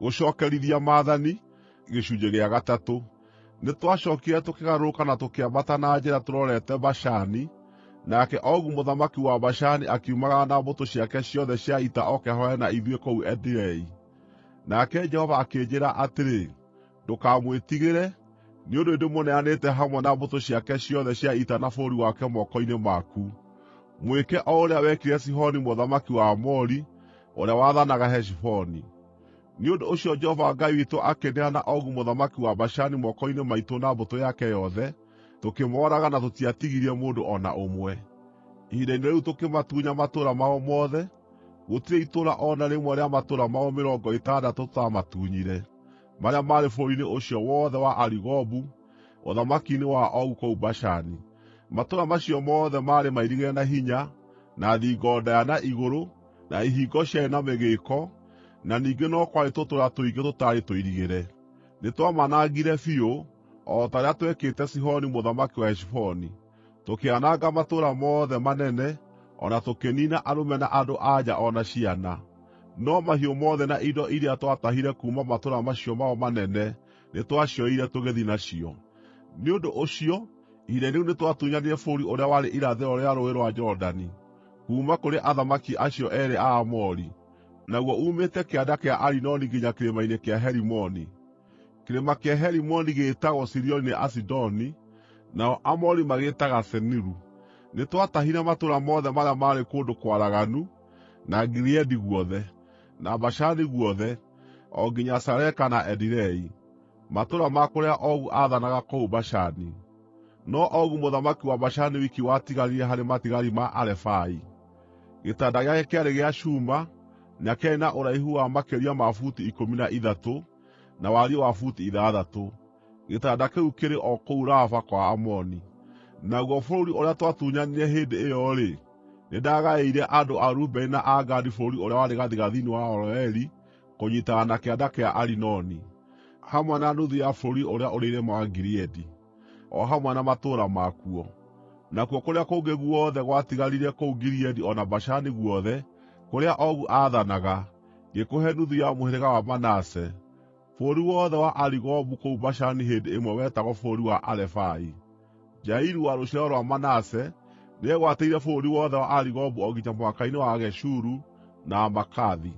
Gũcokerithia maathani. Gĩcunjĩ gĩa gatatũ. Nĩtwacookire tũkĩgarũrũka na tũkĩambata na njĩra tũrorete Bashani, nake Ogu mũthamaki wa Bashani akiumagara na mbũtũ ciake ciothe cia ita oke hũũrane na ithuĩ kũu Edirei. Nake Jehova akĩnjĩĩra atĩrĩ, ndũkamwĩtigĩre, nĩ ũndũ nĩndĩmũneanĩte hamwe na mbũtũ ciake ciothe cia ita na bũrũri wake moko-inĩ maku. Mwĩke o ũrĩa wekire Sihoni mũthamaki wa Aamori, ũrĩa waathanaga Heshiboni. Nĩ ũndũ ũcio Jehova Ngai witũ akĩneana Ogu mũthamaki wa Bashani moko-inĩ maitũ na mbũtũ yake yothe, tũkĩmooraga na tũtiatigirie mũndũ o na ũmwe. Ihinda-inĩ rĩu tũkĩmatunya matũũra mao mothe, gũtirĩ itũũra o na rĩmwe rĩa matũũra mao 60 tũtaamatunyire, marĩa maarĩ bũrũri-inĩ ũcio wothe wa Arigobu, ũthamaki-inĩ wa Ogu kũu Bashani. Matũũra macio mothe maarĩ mairigĩre na hinya, na thingo ndaaya na igũrũ, na ihingo ciarĩ na mĩgĩĩko, na ningĩ no kwarĩ tũtũũra tũingĩ tũtaarĩ tũirigĩre. Nĩtwamanangire biũ, o ta ũrĩa twekĩte Sihoni mũthamaki wa Heshiboni. Tũkĩananga matũũra mothe manene, o na tũkĩniina arũme na andũ-a-nja o na ciana. No mahiũ mothe na indo iria twatahire kuuma matũũra macio mao manene nĩtwacioire tũgĩthiĩ nacio. Nĩ ũndũ ũcio, ihinda-inĩ rĩu nĩtwatunyanire bũrũri ũrĩa warĩ irathĩro rĩa Rũũĩ rwa Jorodani, kuuma kũrĩ athamaki acio eerĩ a Aamori, naguo uumĩte kĩanda kĩa Arinoni nginya kĩrĩma-inĩ kĩa Herimoni. Kĩrĩma kĩa Herimoni gĩĩtagwo Sirioni nĩ Asidoni, nao Aamori magĩĩtaga Seniru. Nĩtwatahire matũũra mothe marĩa maarĩ kũndũ kwaraganu, na Gileadi guothe, na Bashani guothe, o nginya Saleka na Edirei, matũũra ma kũrĩa Ogu aathanaga kũu Bashani. No Ogu mũthamaki wa Bashani wiki watigarire harĩ matigari ma Arefai. Gĩtanda gĩake kĩarĩ gĩa cuuma, na kĩarĩ na ũraihu wa makĩria ma buti 13, na wariĩ wa buti 6. Gĩtanda kĩu kĩrĩ o kũu Raba kwa Amoni. Naguo bũrũri ũrĩa twatunyanire hĩndĩ ĩyo-rĩ, nĩndagaĩire andũ a Rubeni na a Gadi bũrũri ũrĩa warĩ gathigathini wa Aroeri, kũnyiitana na kĩanda kĩa Arinoni, hamwe na nuthu ya bũrũri ũrĩa ũrĩ irĩma wa Gileadi, o hamwe na matũũra makuo. Nakuo kũrĩa kũngĩ guothe gwatigarire kũu Gileadi o na Bashani guothe, kũrĩa Ogu aathanaga, ngĩkũhe nuthu ya mũhĩrĩga wa Manase. Bũrũri wothe wa Arigobu kũu Bashani hĩndĩ ĩmwe wetagwo bũrũri wa Arefai. Jairu wa rũciaro rwa Manase nĩegwatĩire bũrũri wothe wa Arigobu o nginya mũhaka-inĩ wa Geshuru na Makathi,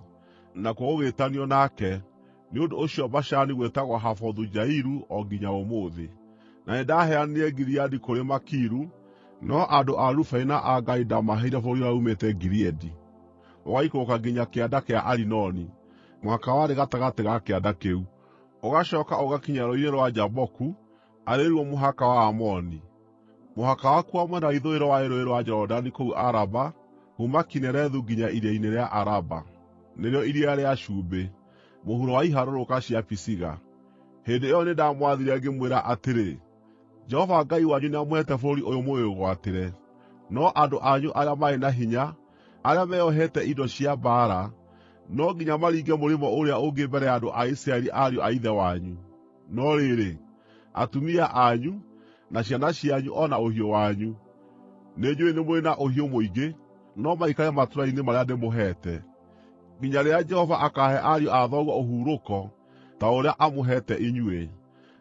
nakuo gũgĩĩtanio nake. Nĩ ũndũ ũcio Bashani gwĩtagwo Havothu-Jairu o nginya ũmũthĩ. Na nĩndaheanire Gileadi kũrĩ Makiru, no andũ a Rubeni na a Gadi ndamaheire bũrũri ũrĩa uumĩte Gileadi, ũgaikũrũka nginya kĩanda kĩa Arinoni, mũhaka warĩ gatagatĩ ga kĩanda kĩu, ũgacooka ũgakinya rũũĩ-inĩ rwa Jaboku, arĩ ruo mũhaka wa Amoni. Mũhaka waku wa mwena wa ithũĩro warĩ Rũũĩ rwa Jorodani kũu Araba, kuuma Kinerethu nginya iria-inĩ rĩa Araba, nĩrĩo Iria rĩa Cumbĩ, mũhuro wa iharũrũka cia Pisiga. Hĩndĩ ĩyo nĩndamwathire ngĩmwĩra atĩrĩ, Jehova Ngai wanyu nĩamũheete bũrũri ũyũ mũwĩgwatĩre, no andũ anyu arĩa marĩ na hinya, arĩa meyohete indo cia mbaara, no nginya maringe mũrĩmo ũrĩa ũngĩ mbere ya andũ a Isiraeli ariũ a ithe wanyu. No rĩrĩ, atumia anyu, na ciana cianyu o na ũhiũ wanyu, nĩnjũũĩ nĩ mũrĩ na ũhiũ mũingĩ, no maikare matũũra-inĩ marĩa ndĩmũheete, nginya rĩrĩa Jehova akaahe ariũ a thoguo ũhurũko ta ũrĩa amũheete inyuĩ.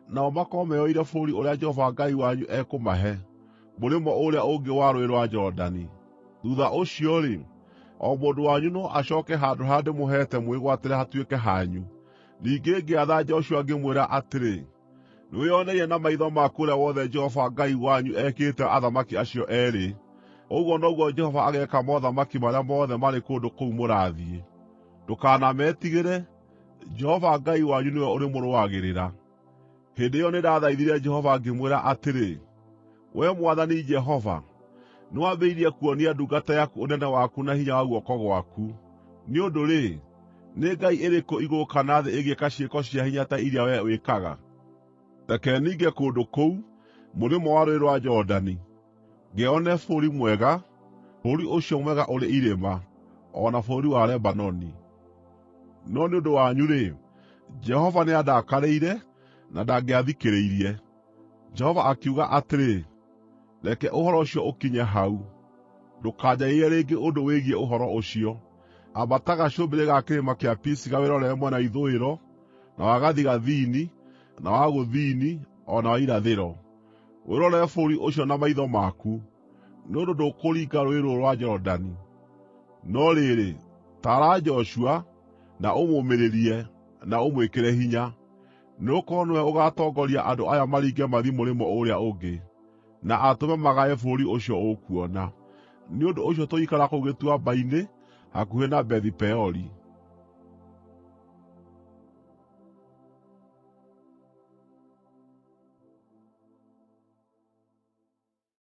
Nao makorwo meyoeire bũrũri ũrĩa Jehova Ngai wanyu ekũmahe, mũrĩmo ũrĩa ũngĩ wa Rũũĩ rwa Jorodani. Thuutha ũcio-rĩ, o mũndũ wanyu no acooke handũ harĩa ndĩmũheete mwĩgwatĩre hatuĩke hanyu. Ningĩ ngĩatha Joshua ngĩmwĩra atĩrĩ, nĩwĩoneire na maitho maku ũrĩa wothe Jehova Ngai wanyu ekĩte athamaki acio eerĩ, ũguo noguo Jehova ageeka mothamaki marĩa mothe marĩ kũndũ kũu mũrathiĩ. Ndũkanametigĩre, Jehova Ngai wanyu nĩwe ũrĩmũrũagĩrĩra. Hĩndĩ ĩyo nĩndathaithire Jehova ngĩmwĩra atĩrĩ, wee Mwathani Jehova, nĩwambĩrĩirie kuonia ndungata yaku ũnene waku na hinya wa guoko gwaku. Nĩ ũndũ-rĩ, nĩ ngai ĩrĩkũ igũrũ kana thĩ ĩngĩka ciĩko cia hinya ta iria wee wĩkaga? Reke ninge kũndũ kũu, mũrĩmo wa Rũũĩ rwa Jorodani, ngĩone bũrũri mwega, bũrũri ũcio mwega ũrĩ irĩma, o na bũrũri wa Lebanoni. No nĩ ũndũ wanyu-rĩ, Jehova nĩandakarĩire, na ndangĩathikĩrĩirie. Jehova akiuga atĩrĩ, reke ũhoro ũcio ũkinye hau. Ndũkanjarĩrie rĩngĩ ũndũ wĩgiĩ ũhoro ũcio. Ambata gacũmbĩrĩ ga kĩrĩma kĩa Pisiga wĩrorere mwena wa ithũĩro, na wa gathigathini, na wa gũthini, o na wa irathĩro. Wĩrorere bũrũri ũcio na maitho maku, nĩ ũndũ ndũkũringa rũũĩ rũrũ rwa Jorodani. No rĩrĩ, taara Joshua, na ũmũũmĩrĩrie, na ũmwĩkĩre hinya, nĩgũkorwo nĩwe ũgaatongoria andũ aya maringe mathiĩ mũrĩmo ũrĩa ũngĩ, na atũme magae bũrũri ũcio ũkuona. Nĩ ũndũ ũcio tũgĩikara kũu gĩtuamba-inĩ hakuhĩ na Bethi-Peori.”